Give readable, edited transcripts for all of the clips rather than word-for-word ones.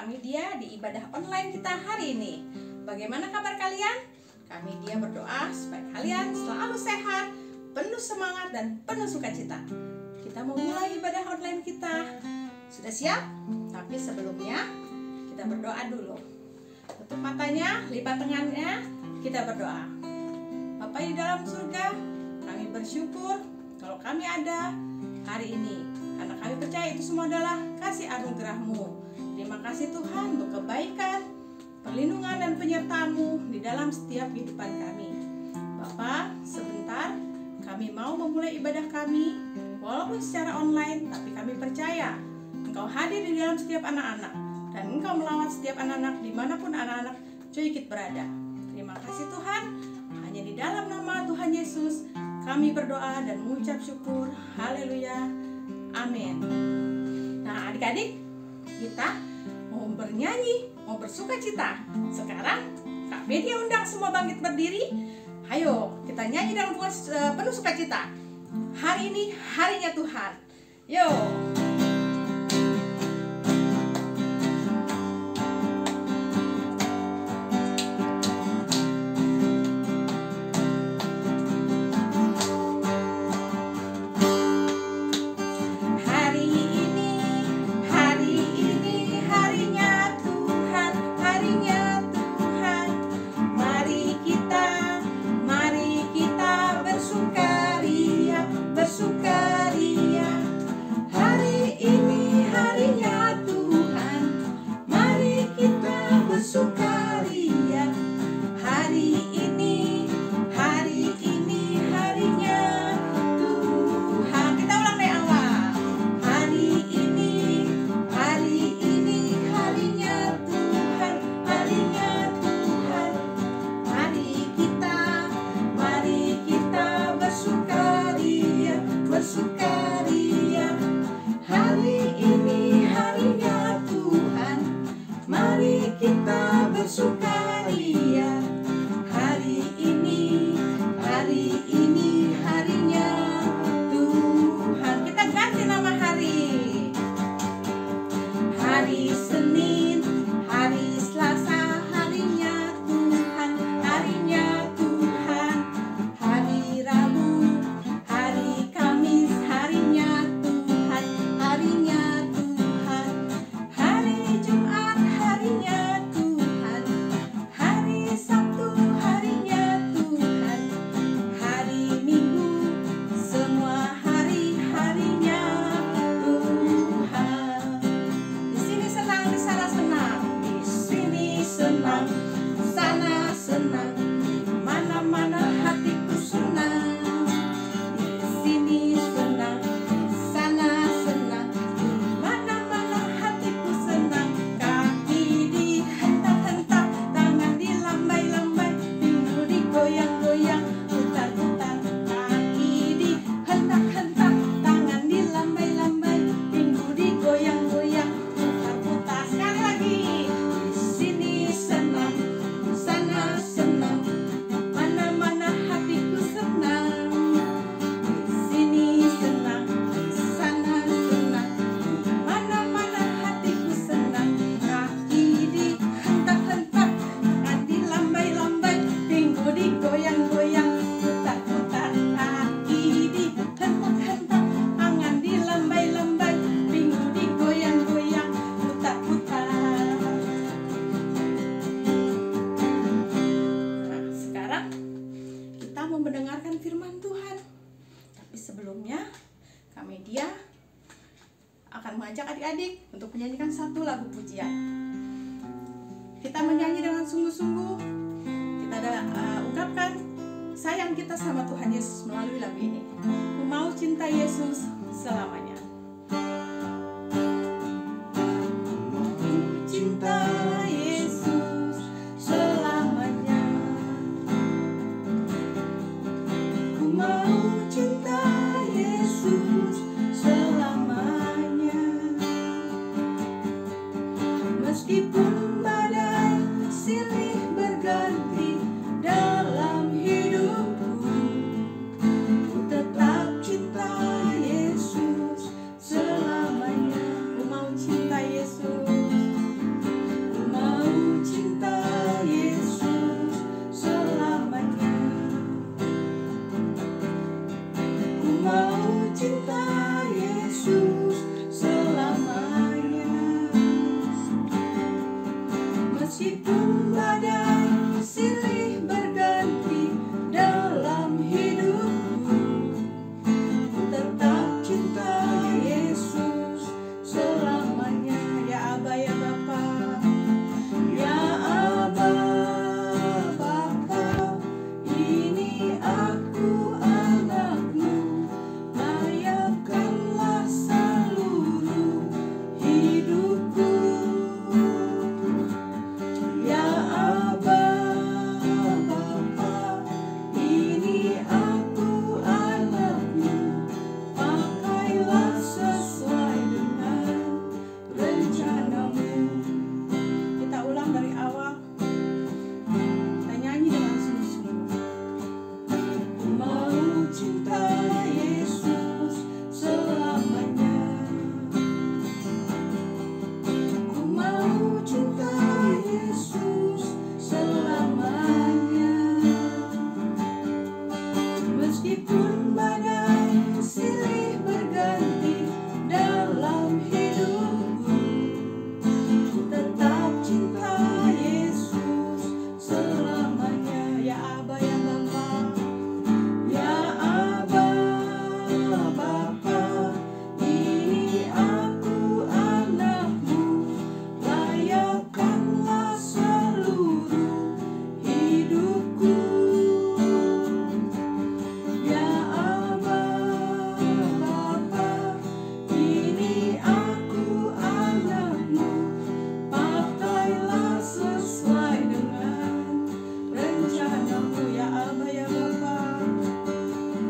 kami dia di ibadah online kita hari ini. Bagaimana kabar kalian? Kami dia berdoa supaya kalian selalu sehat, penuh semangat dan penuh sukacita. Kita mau mulai ibadah online kita. Sudah siap? Tapi sebelumnya kita berdoa dulu. Tutup matanya, lipat tangannya, kita berdoa. Bapa di dalam surga, kami bersyukur kalau kami ada hari ini, karena kami percaya itu semua adalah kasih anugerah-Mu. Terima kasih Tuhan untuk kebaikan, perlindungan dan penyertaan-Mu di dalam setiap kehidupan kami. Bapa, sebentar kami mau memulai ibadah kami, walaupun secara online, tapi kami percaya Engkau hadir di dalam setiap anak-anak, dan Engkau melawat setiap anak-anak dimanapun anak-anak Joykit berada. Terima kasih Tuhan, hanya di dalam nama Tuhan Yesus kami berdoa dan mengucap syukur. Haleluya, amin. Nah adik-adik, kita mau bernyanyi, mau bersuka cita. Sekarang Kak Bedia undang semua bangkit berdiri. Ayo kita nyanyi dalam penuh sukacita. Hari ini harinya Tuhan. Yo. Adik-adik untuk menyanyikan satu lagu pujian. Kita menyanyi dengan sungguh-sungguh. Kita ungkapkan sayang kita sama Tuhan Yesus melalui lagu ini. Ku mau cinta Yesus selamanya. Ku cinta Yesus selamanya. Ku mau cinta Yesus selamanya. Meskipun badai silih berganti dalam hidupku, ku tetap cinta Yesus selamanya. Ku mau cinta Yesus. cinta Yesus selamanya. Meskipun badai silih berganti dalam hidupku, ku tetap cinta Yesus selamanya. Ya Aba, ya Bapa, ya Aba, Bapa, ini aku anakmu, layakkanlah seluruh hidupku. Ya Aba, Bapa, ini aku anakmu, pakailah sesuai dengan rencanamu. Kita ulang dari awal, kita nyanyi dengan sungguh-sungguh. Ku mau cinta Yesus selamanya. Ku mau cinta Yesus selamanya. Meskipun badai silih berganti dalam hidupku, ku tetap cinta Yesus selamanya. Ya Aba, ya Bapa, ya Aba, Bapa, ini aku anakmu, layakkanlah seluruh hidupku. Ya Aba, Bapa, ini aku anakmu, pakailah sesuai dengan rencanamu. Ya Aba, ya Bapa,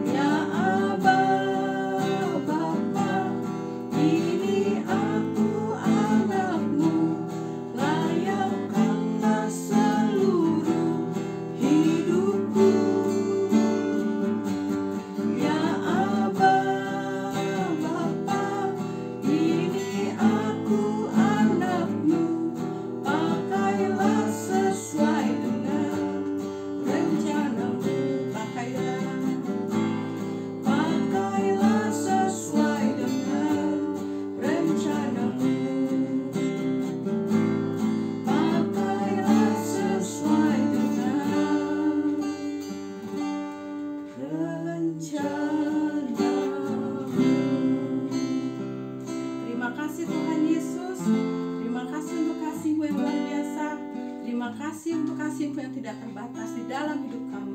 ya Aba, Bapa, ini aku anakmu, layakkanlah seluruh hidupku. Ya Aba, Bapa, ini aku anakmu, pakailah sesuai dengan rencanamu. Pakailah sesuai dengan rencanamu. Pakailah sesuai dengan rencanamu. Terima kasih Tuhan Yesus. Terima kasih untuk kasih-Mu yang luar biasa. Terima kasih untuk kasih-Mu yang tidak terbatas di dalam hidup kami.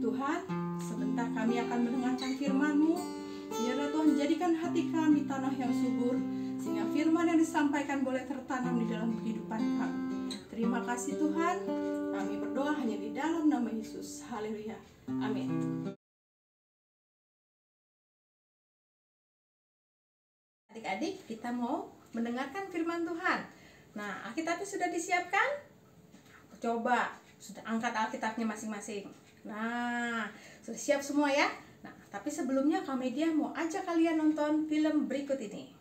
Tuhan, sebentar kami akan mendengarkan firman-Mu. Biarlah Tuhan jadikan hati kami tanah yang subur, sehingga firman yang disampaikan boleh tertanam di dalam kehidupan kami. Terima kasih Tuhan. Kami berdoa hanya di dalam nama Yesus. Haleluya. Amin. Adik-adik, kita mau mendengarkan firman Tuhan. Nah, Alkitabnya sudah disiapkan? Coba, sudah angkat Alkitabnya masing-masing. Nah, sudah siap semua ya? Nah, tapi sebelumnya Kamedia mau ajak kalian nonton film berikut ini.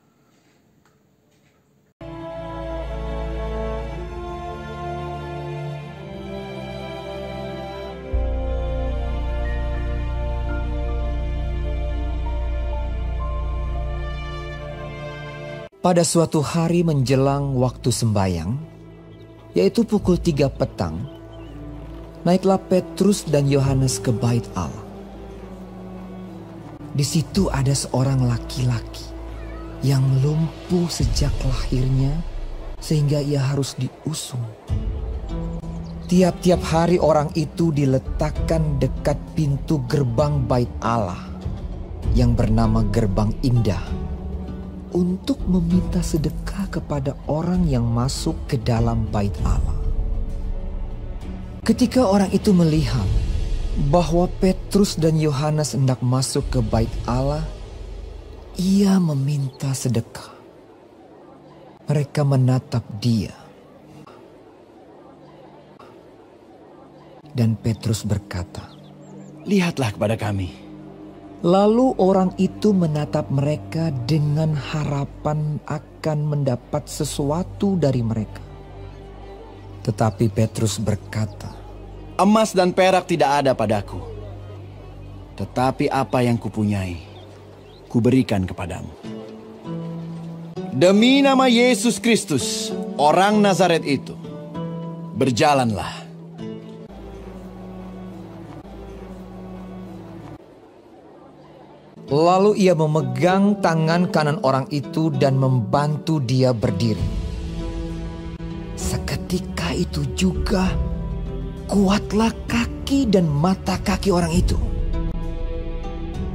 Pada suatu hari menjelang waktu sembayang, yaitu pukul 3 petang, naiklah Petrus dan Yohanes ke bait Allah. Di situ ada seorang laki-laki yang lumpuh sejak lahirnya sehingga ia harus diusung. Tiap-tiap hari orang itu diletakkan dekat pintu gerbang bait Allah yang bernama Gerbang Indah, untuk meminta sedekah kepada orang yang masuk ke dalam bait Allah. Ketika orang itu melihat bahwa Petrus dan Yohanes hendak masuk ke bait Allah, ia meminta sedekah. Mereka menatap dia. Dan Petrus berkata, "Lihatlah kepada kami." Lalu orang itu menatap mereka dengan harapan akan mendapat sesuatu dari mereka. Tetapi Petrus berkata, "Emas dan perak tidak ada padaku, tetapi apa yang kupunyai, kuberikan kepadamu. Demi nama Yesus Kristus, orang Nazaret itu, berjalanlah. Lalu ia memegang tangan kanan orang itu dan membantu dia berdiri. Seketika itu juga kuatlah kaki dan mata kaki orang itu.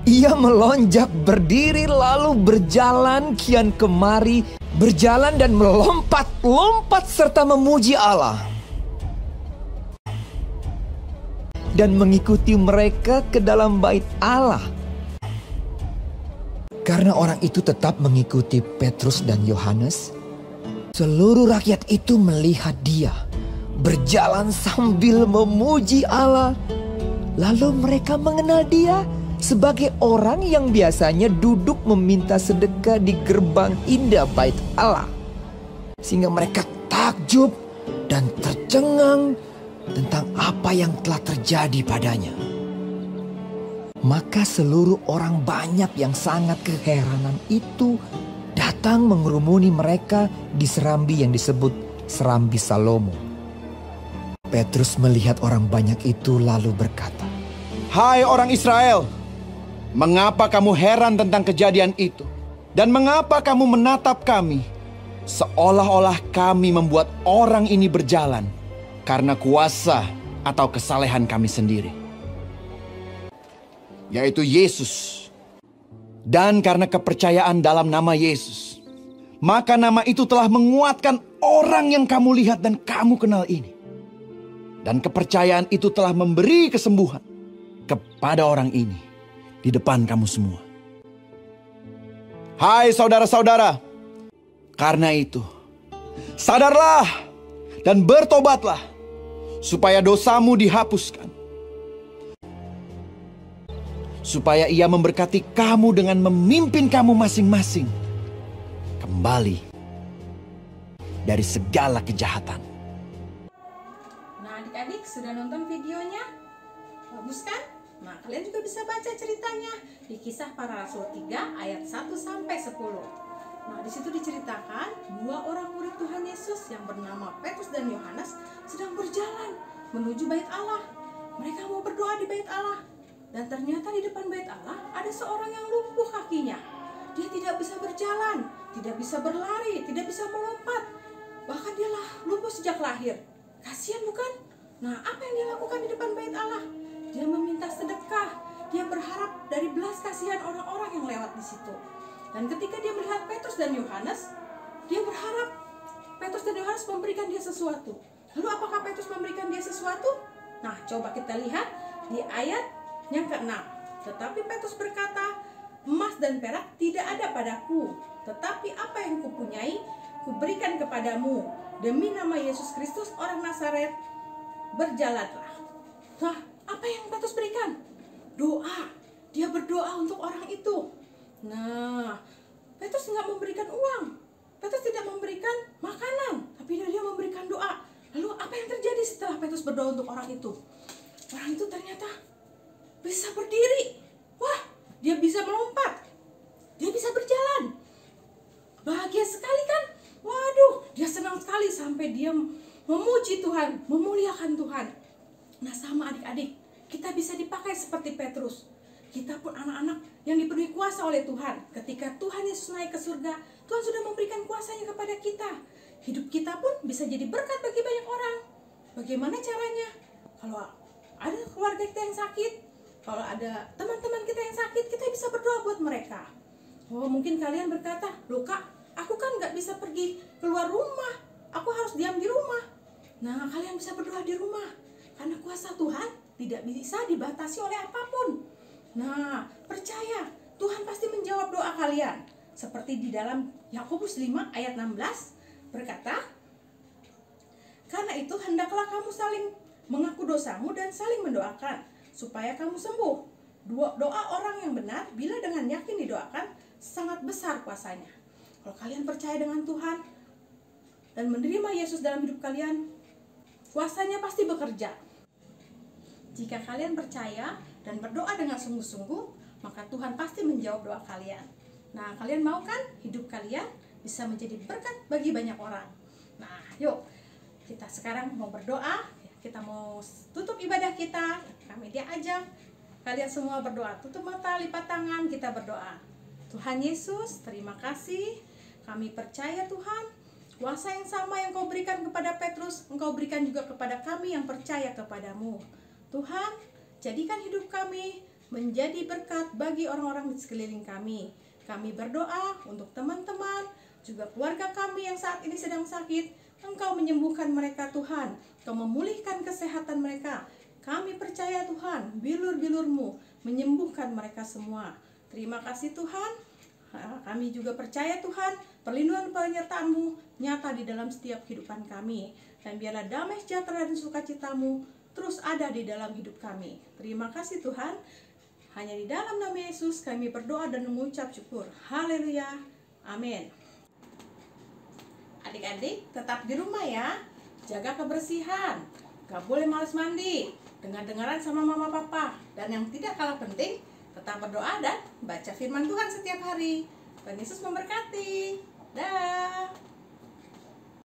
Ia melonjak berdiri lalu berjalan kian kemari, berjalan dan melompat-lompat serta memuji Allah. Dan mengikuti mereka ke dalam bait Allah. Karena orang itu tetap mengikuti Petrus dan Yohanes, seluruh rakyat itu melihat dia berjalan sambil memuji Allah. Lalu mereka mengenal dia sebagai orang yang biasanya duduk meminta sedekah di gerbang indah bait Allah. Sehingga mereka takjub dan tercengang tentang apa yang telah terjadi padanya. Maka seluruh orang banyak yang sangat keheranan itu datang mengerumuni mereka di serambi yang disebut Serambi Salomo. Petrus melihat orang banyak itu lalu berkata, Hai orang Israel, mengapa kamu heran tentang kejadian itu? Dan mengapa kamu menatap kami seolah-olah kami membuat orang ini berjalan karena kuasa atau kesalehan kami sendiri? Yaitu Yesus. Dan karena kepercayaan dalam nama Yesus, maka nama itu telah menguatkan orang yang kamu lihat dan kamu kenal ini. Dan kepercayaan itu telah memberi kesembuhan kepada orang ini di depan kamu semua. Hai saudara-saudara, karena itu sadarlah dan bertobatlah supaya dosamu dihapuskan. Supaya ia memberkati kamu dengan memimpin kamu masing-masing kembali dari segala kejahatan. Nah adik-adik sudah nonton videonya? Bagus kan? Nah kalian juga bisa baca ceritanya di Kisah Para Rasul 3 ayat 1-10. Nah di situ diceritakan dua orang murid Tuhan Yesus yang bernama Petrus dan Yohanes sedang berjalan menuju bait Allah. Mereka mau berdoa di bait Allah. Dan ternyata di depan bait Allah ada seorang yang lumpuh kakinya. Dia tidak bisa berjalan, tidak bisa berlari, tidak bisa melompat. Bahkan dia lumpuh sejak lahir. Kasihan bukan? Nah apa yang dia lakukan di depan bait Allah? Dia meminta sedekah. Dia berharap dari belas kasihan orang-orang yang lewat di situ. Dan ketika dia melihat Petrus dan Yohanes, dia berharap Petrus dan Yohanes memberikan dia sesuatu. Lalu apakah Petrus memberikan dia sesuatu? Nah coba kita lihat di ayat yang ke-6. Tetapi Petrus berkata, emas dan perak tidak ada padaku, tetapi apa yang kupunyai, kuberikan kepadamu. Demi nama Yesus Kristus orang Nazaret, berjalanlah. Nah, apa yang Petrus berikan? Doa. Dia berdoa untuk orang itu. Nah, Petrus nggak memberikan uang. Petrus tidak memberikan makanan, tapi dia memberikan doa. Lalu apa yang terjadi setelah Petrus berdoa untuk orang itu? Orang itu ternyata bisa berdiri. Wah, dia bisa melompat. Dia bisa berjalan. Bahagia sekali kan? Waduh, dia senang sekali sampai dia memuji Tuhan, memuliakan Tuhan. Nah, sama adik-adik, kita bisa dipakai seperti Petrus. Kita pun anak-anak yang diberi kuasa oleh Tuhan. Ketika Tuhan Yesus naik ke surga, Tuhan sudah memberikan kuasanya kepada kita. Hidup kita pun bisa jadi berkat bagi banyak orang. Bagaimana caranya? Kalau ada keluarga kita yang sakit, kalau ada teman-teman kita yang sakit, kita bisa berdoa buat mereka. Oh, mungkin kalian berkata, loh Kak, aku kan nggak bisa pergi keluar rumah, aku harus diam di rumah. Nah, kalian bisa berdoa di rumah, karena kuasa Tuhan tidak bisa dibatasi oleh apapun. Nah, percaya, Tuhan pasti menjawab doa kalian. Seperti di dalam Yakobus 5 ayat 16 berkata, karena itu hendaklah kamu saling mengaku dosamu dan saling mendoakan, supaya kamu sembuh. Doa orang yang benar bila dengan yakin didoakan sangat besar kuasanya. Kalau kalian percaya dengan Tuhan dan menerima Yesus dalam hidup kalian, kuasanya pasti bekerja. Jika kalian percaya dan berdoa dengan sungguh-sungguh, maka Tuhan pasti menjawab doa kalian. Nah, kalian mau kan hidup kalian bisa menjadi berkat bagi banyak orang? Nah, yuk kita sekarang mau berdoa. Kita mau tutup ibadah kita. Kami diajak kalian semua berdoa. Tutup mata, lipat tangan, kita berdoa. Tuhan Yesus, terima kasih. Kami percaya Tuhan, kuasa yang sama yang Kau berikan kepada Petrus, Engkau berikan juga kepada kami yang percaya kepadamu. Tuhan, jadikan hidup kami menjadi berkat bagi orang-orang di sekeliling kami. Kami berdoa untuk teman-teman, juga keluarga kami yang saat ini sedang sakit. Engkau menyembuhkan mereka Tuhan, Engkau memulihkan kesehatan mereka. Kami percaya Tuhan, bilur-bilur-Mu menyembuhkan mereka semua. Terima kasih Tuhan. Kami juga percaya Tuhan, perlindungan penyertaan-Mu nyata di dalam setiap kehidupan kami. Dan biarlah damai sejahtera dan sukacita-Mu terus ada di dalam hidup kami. Terima kasih Tuhan. Hanya di dalam nama Yesus kami berdoa dan mengucap syukur. Haleluya. Amin. Adik-adik tetap di rumah ya. Jaga kebersihan. Gak boleh malas mandi. Dengar-dengaran sama mama papa. Dan yang tidak kalah penting, tetap berdoa dan baca firman Tuhan setiap hari. Tuhan Yesus memberkati. Dah.